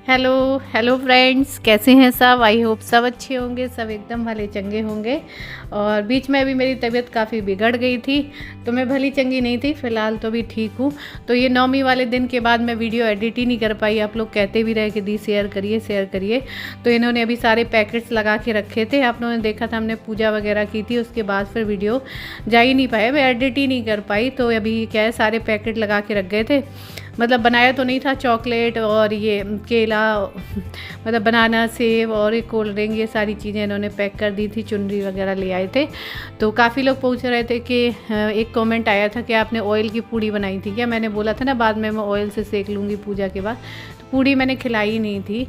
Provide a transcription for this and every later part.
Hello hello friends, कैसे हैं सब। आई होप सब अच्छे होंगे, सब एकदम भले चंगे होंगे। और बीच में अभी मेरी तबीयत काफ़ी बिगड़ गई थी, तो मैं भली चंगी नहीं थी। फ़िलहाल तो अभी ठीक हूँ। तो ये 9वीं वाले दिन के बाद मैं वीडियो एडिट ही नहीं कर पाई। आप लोग कहते भी रहे कि दी शेयर करिए। तो इन्होंने अभी सारे पैकेट्स लगा के रखे थे, आप लोगों ने देखा था, हमने पूजा वगैरह की थी। उसके बाद फिर वीडियो जा ही नहीं पाए, मैं एडिट ही नहीं कर पाई। तो अभी क्या है, सारे पैकेट लगा के रख गए थे। मतलब बनाया तो नहीं था, चॉकलेट और ये केला, मतलब बनाना, सेब और एक कोल्ड ड्रिंक, ये सारी चीज़ें इन्होंने पैक कर दी थी। चुनरी वगैरह ले आए थे। तो काफ़ी लोग पूछ रहे थे कि एक कमेंट आया था कि आपने ऑयल की पूड़ी बनाई थी क्या। मैंने बोला था ना बाद में मैं ऑयल से सेक लूँगी पूजा के बाद। तो पूड़ी मैंने खिलाई नहीं थी,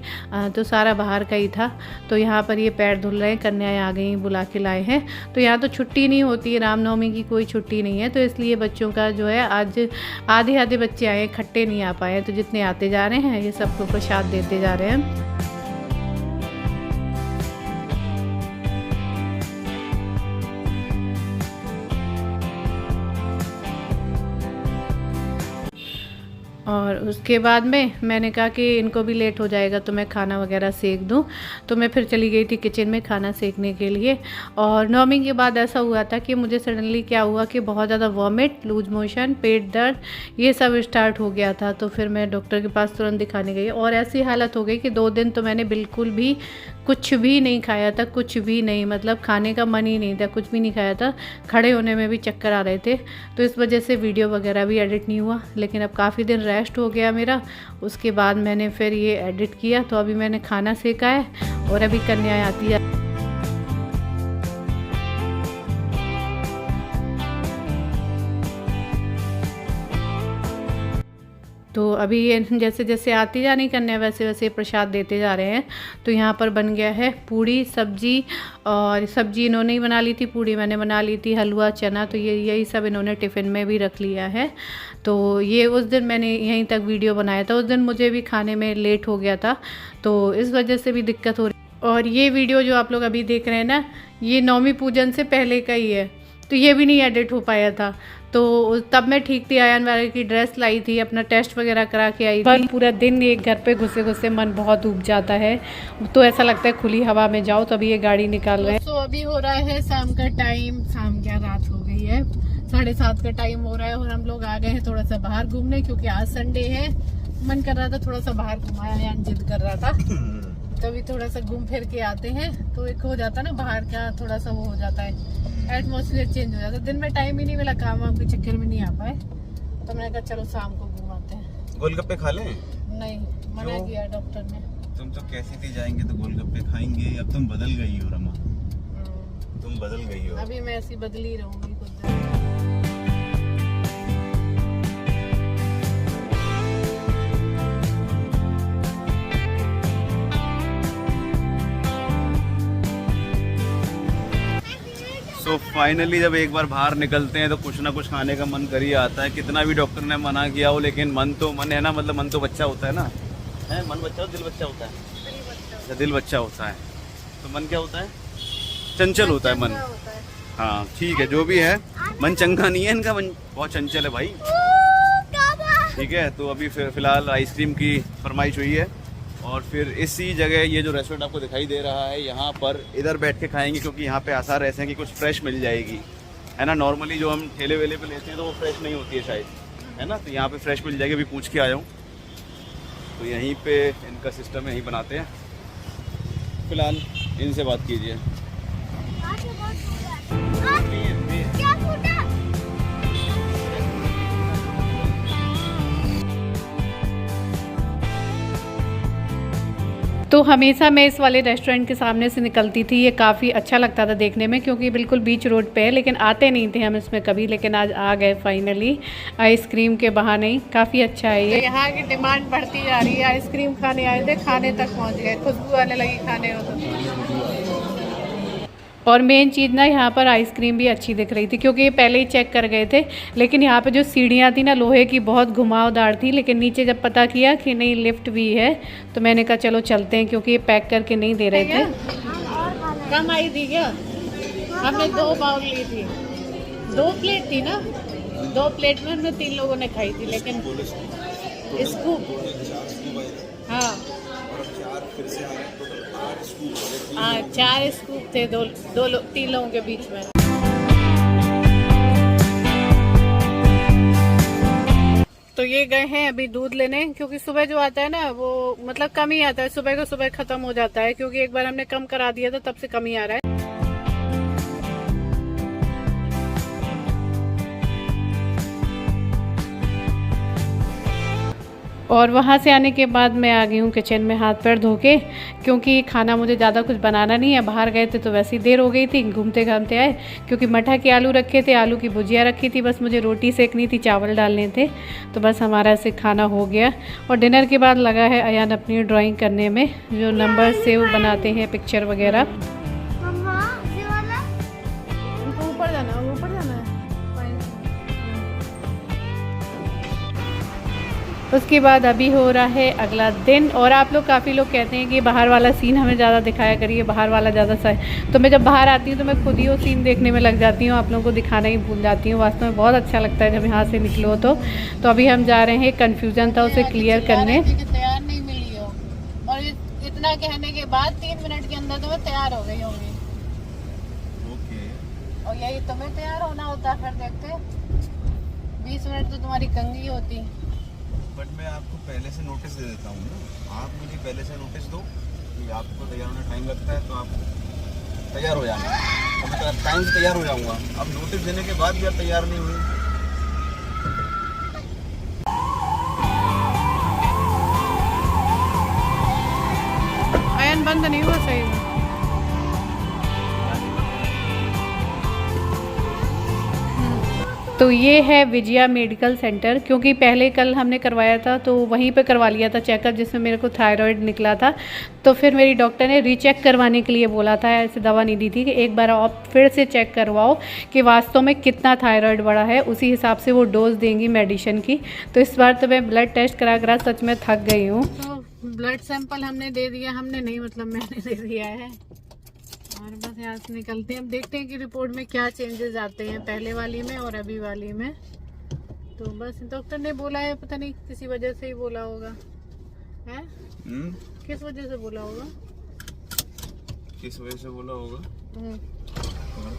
तो सारा बाहर का ही था। तो यहाँ पर ये पैर धुल रहे हैं, कन्याएँ आ गई, बुला के लाए हैं। तो यहाँ तो छुट्टी नहीं होती है, रामनवमी की कोई छुट्टी नहीं है। तो इसलिए बच्चों का जो है, आज आधे बच्चे आए, इकट्ठे नहीं आ पाए। तो जितने आते जा रहे हैं ये सबको प्रसाद देते जा रहे हैं। और उसके बाद में मैंने कहा कि इनको भी लेट हो जाएगा तो मैं खाना वगैरह सेक दूं। तो मैं फिर चली गई थी किचन में खाना सेकने के लिए। और 9वीं के बाद ऐसा हुआ था कि मुझे सडनली क्या हुआ कि बहुत ज़्यादा वॉमिट, लूज मोशन, पेट दर्द, ये सब स्टार्ट हो गया था। तो फिर मैं डॉक्टर के पास तुरंत दिखाने गई। और ऐसी हालत हो गई कि 2 दिन तो मैंने बिल्कुल भी कुछ भी नहीं खाया था, कुछ भी नहीं, मतलब खाने का मन ही नहीं था, कुछ भी नहीं खाया था। खड़े होने में भी चक्कर आ रहे थे। तो इस वजह से वीडियो वगैरह भी एडिट नहीं हुआ। लेकिन अब काफ़ी दिन रेस्ट हो गया मेरा। उसके बाद मैंने फिर ये एडिट किया। तो अभी मैंने खाना सेका है और अभी कन्याएं आती है। तो अभी ये जैसे जैसे आती जा रही कन्या, वैसे वैसे प्रसाद देते जा रहे हैं। तो यहाँ पर बन गया है पूड़ी, सब्जी। और सब्जी इन्होंने ही बना ली थी, पूड़ी मैंने बना ली थी, हलवा, चना। तो यही सब इन्होंने टिफ़िन में भी रख लिया है। तो ये उस दिन मैंने यहीं तक वीडियो बनाया था। उस दिन मुझे भी खाने में लेट हो गया था, तो इस वजह से भी दिक्कत हो रही। और ये वीडियो जो आप लोग अभी देख रहे हैं ना, ये 9वीं पूजन से पहले का ही है। तो ये भी नहीं एडिट हो पाया था। तो तब मैं ठीक थी, आयन वाले की ड्रेस लाई थी, अपना टेस्ट वगैरह करा के आई थी। पर पूरा दिन एक घर पे घुसे घुसे मन बहुत ऊब जाता है। तो ऐसा लगता है खुली हवा में जाओ। तो अभी ये गाड़ी निकाल रहे हैं। तो अभी हो रहा है शाम का टाइम, शाम क्या रात हो गई है, 7:30 का टाइम हो रहा है। और हम लोग आ गए हैं थोड़ा सा बाहर घूमने, क्योंकि आज संडे है। मन कर रहा था थोड़ा सा बाहर घुमाया, आयन जिद कर रहा था। तभी थोड़ा सा घूम फिर के आते हैं। तो एक हो जाता ना बाहर का, थोड़ा सा वो हो जाता है, एटमॉस्फेयर चेंज हो जाता है। दिन में टाइम ही नहीं मिला, काम वाम के चक्कर में नहीं आ पाए। तो मैंने कहा चलो शाम को घुमाते हैं। गोलगप्पे खा लें? नहीं, मना किया डॉक्टर ने। तुम तो कैसी थी, जाएंगे तो गोलगप्पे खाएंगे। अब तुम बदल गई हो रमा, तुम बदल गई हो। अभी मैं ऐसी बदली रहूंगी कुछ दिन। तो फाइनली जब एक बार बाहर निकलते हैं तो कुछ ना कुछ खाने का मन कर ही आता है। कितना भी डॉक्टर ने मना किया हो, लेकिन मन तो मन है ना, मतलब मन तो बच्चा होता है ना। है मन बच्चा हो, दिल बच्चा होता है। दिल बच्चा होता है तो मन क्या होता है? चंचल होता है मन। हाँ ठीक है, जो भी है, मन चंगा नहीं है इनका, मन बहुत चंचल है भाई। ठीक है, तो अभी फिलहाल आइसक्रीम की फरमाइश हुई है। और फिर इसी जगह ये जो रेस्टोरेंट आपको दिखाई दे रहा है, यहाँ पर इधर बैठ के खाएंगे, क्योंकि यहाँ पे आसार ऐसे हैं कि कुछ फ्रेश मिल जाएगी, है ना। नॉर्मली जो हम ठेले वेले पे लेते हैं तो वो फ्रेश नहीं होती है शायद, है ना। तो यहाँ पे फ्रेश मिल जाएगी। अभी पूछ के आया हूँ, तो यहीं पे इनका सिस्टम है, यहीं बनाते हैं। फिलहाल इनसे बात कीजिए। तो हमेशा मैं इस वाले रेस्टोरेंट के सामने से निकलती थी। ये काफ़ी अच्छा लगता था देखने में, क्योंकि बिल्कुल बीच रोड पे है। लेकिन आते नहीं थे हम इसमें कभी, लेकिन आज आ गए फाइनली आइसक्रीम के बहाने ही। काफ़ी अच्छा है ये। तो यहाँ की डिमांड बढ़ती जा रही है। आइसक्रीम खाने आए थे, खाने तक पहुँच गए, खुशबू आने लगी खाने हो तो। और मेन चीज़ ना, यहाँ पर आइसक्रीम भी अच्छी दिख रही थी, क्योंकि ये पहले ही चेक कर गए थे। लेकिन यहाँ पे जो सीढ़ियाँ थी ना, लोहे की, बहुत घुमावदार थी। लेकिन नीचे जब पता किया कि नहीं लिफ्ट भी है, तो मैंने कहा चलो चलते हैं, क्योंकि ये पैक करके नहीं दे रहे थे। कम आई थी क्या? हमने 2 बाउल ली थी, 2 प्लेट थी ना, 2 प्लेट में हमने 3 लोगों ने खाई थी। लेकिन इसको हाँ फिर से हमें टोटल 8 स्कूप, हाँ 4 स्कूप थे, 3 लोगों के बीच में। तो ये गए हैं अभी दूध लेने, क्योंकि सुबह जो आता है ना वो मतलब कम ही आता है, सुबह को सुबह खत्म हो जाता है, क्योंकि एक बार हमने कम करा दिया था तब से कम ही आ रहा है। और वहाँ से आने के बाद मैं आ गई हूँ किचन में हाथ पैर धो के, क्योंकि खाना मुझे ज़्यादा कुछ बनाना नहीं है। बाहर गए थे तो वैसे ही देर हो गई थी, घूमते घामते आए, क्योंकि मठा के आलू रखे थे, आलू की भुजिया रखी थी, बस मुझे रोटी सेकनी थी, चावल डालने थे, तो बस हमारा ऐसे खाना हो गया। और डिनर के बाद लगा है अयान अपनी ड्राइंग करने में, जो नंबर से वो बनाते हैं पिक्चर वगैरह। ऊपर जाना है, ऊपर जाना है। उसके बाद अभी हो रहा है अगला दिन, और आप लोग काफ़ी लोग कहते हैं कि बाहर वाला सीन हमें ज़्यादा दिखाया करिए, बाहर वाला ज़्यादा सा है। तो मैं जब बाहर आती हूँ तो मैं खुद ही वो सीन देखने में लग जाती हूँ, आप लोगों को दिखाना ही भूल जाती हूँ। वास्तव में बहुत अच्छा लगता है जब यहाँ से निकलो तो अभी हम जा रहे हैं, कन्फ्यूज़न था उसे क्लियर करने। तैयार नहीं मिली हो, और इतना कहने के बाद 3 मिनट के अंदर तो मैं तैयार हो गई होंगी। और यही तुम्हें तैयार होना होता, फिर देखते 20 मिनट तो तुम्हारी कंघी होती। बट मैं आपको पहले से नोटिस दे देता हूँ ना, आप मुझे पहले से नोटिस दो कि आपको तैयार होने टाइम लगता है, तो आप तैयार हो जाना, तो मैं टाइम से तैयार हो जाऊँगा। अब नोटिस देने के बाद भी आप तैयार नहीं हुए। आयन बंद नहीं हुआ सही में। तो ये है विजया मेडिकल सेंटर, क्योंकि पहले कल हमने करवाया था तो वहीं पे करवा लिया था चेकअप, जिसमें मेरे को थायराइड निकला था। तो फिर मेरी डॉक्टर ने रीचेक करवाने के लिए बोला था, ऐसे दवा नहीं दी थी कि एक बार आप फिर से चेक करवाओ कि वास्तव में कितना थायराइड बढ़ा है, उसी हिसाब से वो डोज देंगी मेडिसिन की। तो इस बार तो मैं ब्लड टेस्ट करा करा सच में थक गई हूँ। तो ब्लड सैंपल हमने दे दिया, हमने नहीं मतलब मैंने दे दिया है, और बस यहाँ से निकलते हैं। अब देखते हैं कि रिपोर्ट में क्या चेंजेस आते हैं, पहले वाली में और अभी वाली में। तो बस डॉक्टर ने बोला है, पता नहीं किसी वजह से ही बोला होगा, है किस वजह से बोला होगा, किस वजह से बोला होगा,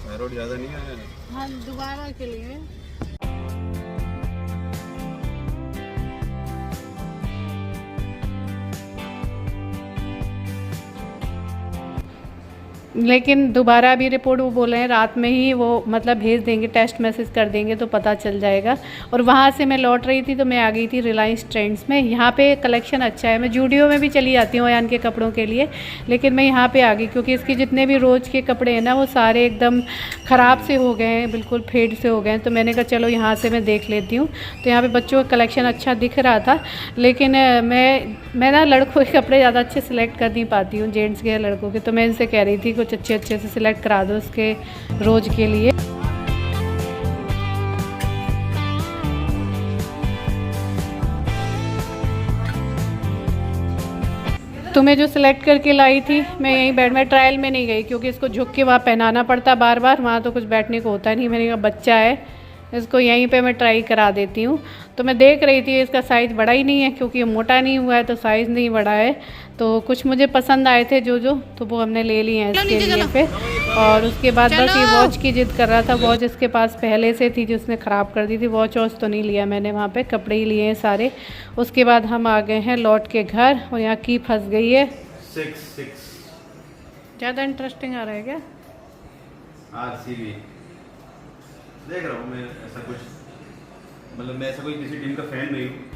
थायराइड ज़्यादा नहीं है। हाँ दोबारा के लिए। लेकिन दोबारा भी रिपोर्ट वो बोल रहे हैं रात में ही वो मतलब भेज देंगे, टेस्ट मैसेज कर देंगे तो पता चल जाएगा। और वहाँ से मैं लौट रही थी तो मैं आ गई थी रिलायंस ट्रेंड्स में। यहाँ पे कलेक्शन अच्छा है, मैं जूडियो में भी चली जाती हूँ अयान के कपड़ों के लिए, लेकिन मैं यहाँ पे आ गई क्योंकि इसके जितने भी रोज़ के कपड़े हैं ना वो सारे एकदम ख़राब से हो गए हैं, बिल्कुल फेड से हो गए हैं। तो मैंने कहा चलो यहाँ से मैं देख लेती हूँ। तो यहाँ पर बच्चों का कलेक्शन अच्छा दिख रहा था, लेकिन मैं ना लड़कों के कपड़े ज़्यादा अच्छे सिलेक्ट कर नहीं पाती हूँ, जेंट्स के या लड़कों के। तो मैं इनसे कह रही थी कुछ अच्छे अच्छे से सिलेक्ट करा दो उसके रोज के लिए। तो मैं जो सिलेक्ट करके लाई थी, मैं यहीं बेड में ट्रायल में नहीं गई क्योंकि इसको झुक के वहाँ पहनाना पड़ता बार बार, वहाँ तो कुछ बैठने को होता नहीं। मैंने कहा बच्चा है, इसको यहीं पे मैं ट्राई करा देती हूँ। तो मैं देख रही थी इसका साइज़ बड़ा ही नहीं है, क्योंकि ये मोटा नहीं हुआ है तो साइज़ नहीं बड़ा है। तो कुछ मुझे पसंद आए थे जो तो वो हमने ले लिए हैं इसके लिए फिर। और उसके बाद बस ये वॉच की जिद कर रहा था, वॉच इसके पास पहले से थी जो उसने ख़राब कर दी थी। वॉच तो नहीं लिया मैंने, वहाँ पे कपड़े ही लिए हैं सारे। उसके बाद हम आ गए हैं लौट के घर, और यहाँ की फंस गई है। 6 ज़्यादा इंटरेस्टिंग आ रहा है क्या? देख रहा हूँ मैं, ऐसा कुछ मतलब मैं ऐसा कोई किसी टीम का फैन नहीं हूँ।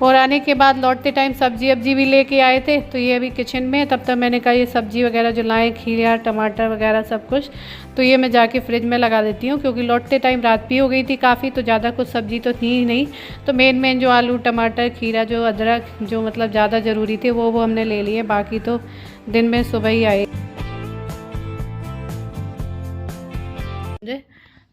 और आने के बाद लौटते टाइम सब्जी अब्जी भी लेके आए थे, तो ये अभी किचन में। तब तक मैंने कहा ये सब्जी वगैरह जो लाए, खीरा टमाटर वगैरह सब कुछ, तो ये मैं जाके फ्रिज में लगा देती हूँ, क्योंकि लौटते टाइम रात भी हो गई थी काफ़ी, तो ज़्यादा कुछ सब्जी तो थी ही नहीं। तो मेन जो आलू टमाटर खीरा जो अदरक जो मतलब ज़्यादा ज़रूरी थे वो हमने ले लिए, बाकी तो दिन में सुबह ही आए।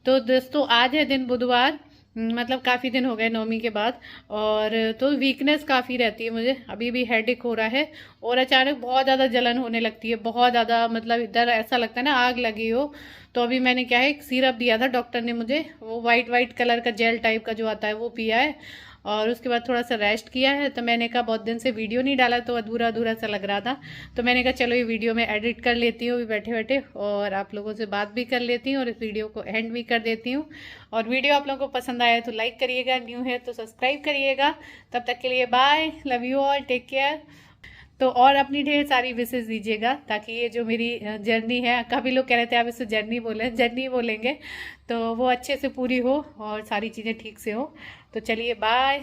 तो दोस्तों आज है दिन बुधवार, मतलब काफ़ी दिन हो गए नवमी के बाद, और तो वीकनेस काफ़ी रहती है मुझे, अभी भी हेडेक हो रहा है, और अचानक बहुत ज़्यादा जलन होने लगती है, बहुत ज़्यादा मतलब इधर ऐसा लगता है ना आग लगी हो। तो अभी मैंने क्या है, एक सिरप दिया था डॉक्टर ने मुझे, वो वाइट कलर का जेल टाइप का जो आता है वो पिया है। और उसके बाद थोड़ा सा रेस्ट किया है। तो मैंने कहा बहुत दिन से वीडियो नहीं डाला तो अधूरा अधूरा सा लग रहा था, तो मैंने कहा चलो ये वीडियो में एडिट कर लेती हूँ बैठे बैठे, और आप लोगों से बात भी कर लेती हूँ और इस वीडियो को एंड भी कर देती हूँ। और वीडियो आप लोगों को पसंद आया तो लाइक करिएगा, न्यू है तो सब्सक्राइब करिएगा। तब तक के लिए bye, love you all, take care. तो और अपनी ढेर सारी विशेष दीजिएगा ताकि ये जो मेरी जर्नी है, काफ़ी लोग कह रहे थे आप इसे जर्नी बोले, जर्नी बोलेंगे, तो वो अच्छे से पूरी हो और सारी चीज़ें ठीक से हो। तो चलिए बाय।